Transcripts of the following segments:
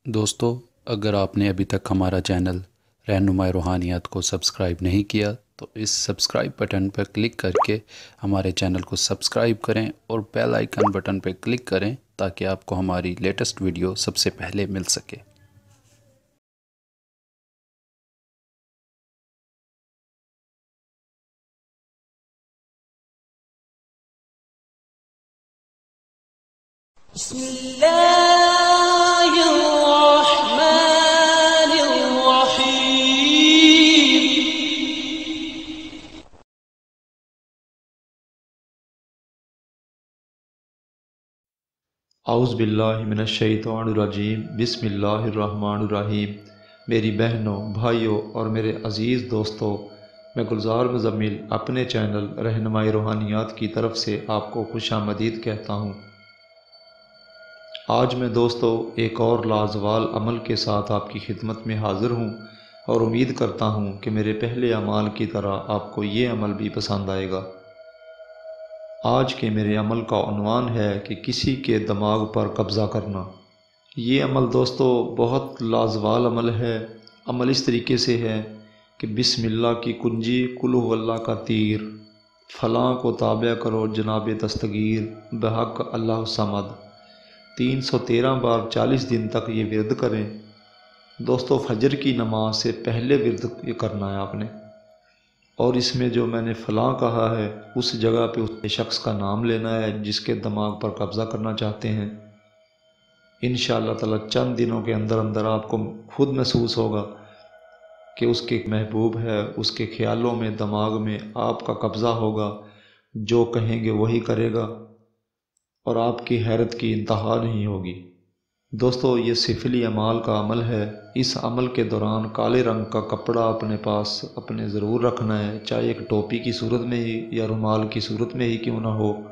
दोस्तों, अगर आपने अभी तक हमारा चैनल रहनुमाई रूहानियात को सब्सक्राइब नहीं किया तो इस सब्सक्राइब बटन पर क्लिक करके हमारे चैनल को सब्सक्राइब करें और बेल आइकन बटन पर क्लिक करें ताकि आपको हमारी लेटेस्ट वीडियो सबसे पहले मिल सके। औज़ुबिल्लाहिमिनश्शैतानिर्रजीम बिस्मिल्लाहिर्रहमानिर्रहीम। मेरी बहनों, भाइयों और मेरे अज़ीज़ दोस्तों, मैं गुलजार मुज़म्मिल अपने चैनल रहनुमाई रूहानियात की तरफ से आपको खुशामदीद कहता हूँ। आज मैं दोस्तों एक और लाजवाल अमल के साथ आपकी खिदमत में हाज़िर हूँ और उम्मीद करता हूँ कि मेरे पहले अमाल की तरह आपको ये अमल भी पसंद आएगा। आज के मेरे अमल का उन्वान है कि किसी के दिमाग पर कब्ज़ा करना। ये अमल दोस्तों बहुत लाजवाल अमल है। अमल इस तरीके से है कि बिस्मिल्लाह की कुंजी, कुल हुवल्लाह का तीर, फ़लाँ को ताबे करो जनाब दस्तगीर, बहक अल्लाह समद, 313 बार 40 दिन तक ये विर्द करें। दोस्तों फजर की नमाज से पहले विर्द ये करना है आपने। और इसमें जो मैंने फ़लाँ कहा है उस जगह पे उस शख्स का नाम लेना है जिसके दिमाग पर कब्ज़ा करना चाहते हैं। इंशाअल्लाह ताला चंद दिनों के अंदर अंदर आपको खुद महसूस होगा कि उसके महबूब है, उसके ख्यालों में, दिमाग में आपका कब्ज़ा होगा। जो कहेंगे वही करेगा और आपकी हैरत की इंतहा नहीं होगी। दोस्तों ये सिफली अमाल का अमल है। इस अमल के दौरान काले रंग का कपड़ा अपने पास अपने ज़रूर रखना है, चाहे एक टोपी की सूरत में ही या रुमाल की सूरत में ही क्यों ना हो।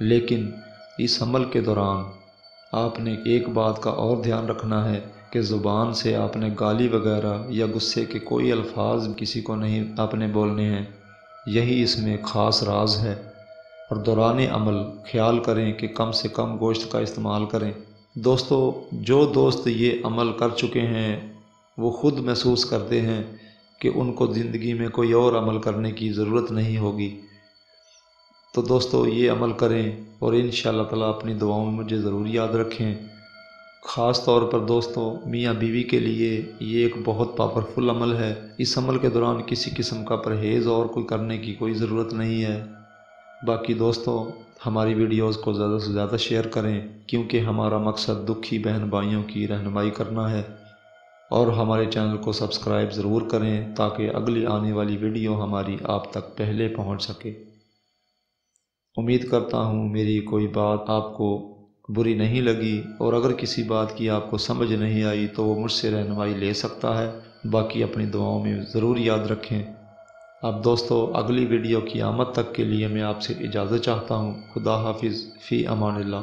लेकिन इस अमल के दौरान आपने एक बात का और ध्यान रखना है कि ज़ुबान से आपने गाली वगैरह या गुस्से के कोई अल्फाज किसी को नहीं आपने बोलने हैं। यही इसमें ख़ास राज है। और दौरान अमल ख्याल करें कि कम से कम गोश्त का इस्तेमाल करें। दोस्तों जो दोस्त ये अमल कर चुके हैं वो ख़ुद महसूस करते हैं कि उनको ज़िंदगी में कोई और अमल करने की ज़रूरत नहीं होगी। तो दोस्तों ये अमल करें और इंशाअल्लाह ताला अपनी दुआओं में मुझे ज़रूर याद रखें। ख़ास तौर पर दोस्तों मियाँ बीवी के लिए ये एक बहुत पावरफुल अमल है। इस अमल के दौरान किसी किस्म का परहेज़ और कोई करने की कोई ज़रूरत नहीं है। बाकी दोस्तों हमारी वीडियोज़ को ज़्यादा से ज़्यादा शेयर करें क्योंकि हमारा मकसद दुखी बहन भाइयों की रहनुमाई करना है। और हमारे चैनल को सब्सक्राइब ज़रूर करें ताकि अगली आने वाली वीडियो हमारी आप तक पहले पहुंच सके। उम्मीद करता हूँ मेरी कोई बात आपको बुरी नहीं लगी और अगर किसी बात की आपको समझ नहीं आई तो वो मुझसे रहनुमाई ले सकता है। बाकी अपनी दुआओं में ज़रूर याद रखें। अब दोस्तों अगली वीडियो की आमद तक के लिए मैं आपसे इजाज़त चाहता हूँ। खुदा हाफिज़, फ़ी अमानिल्लाह।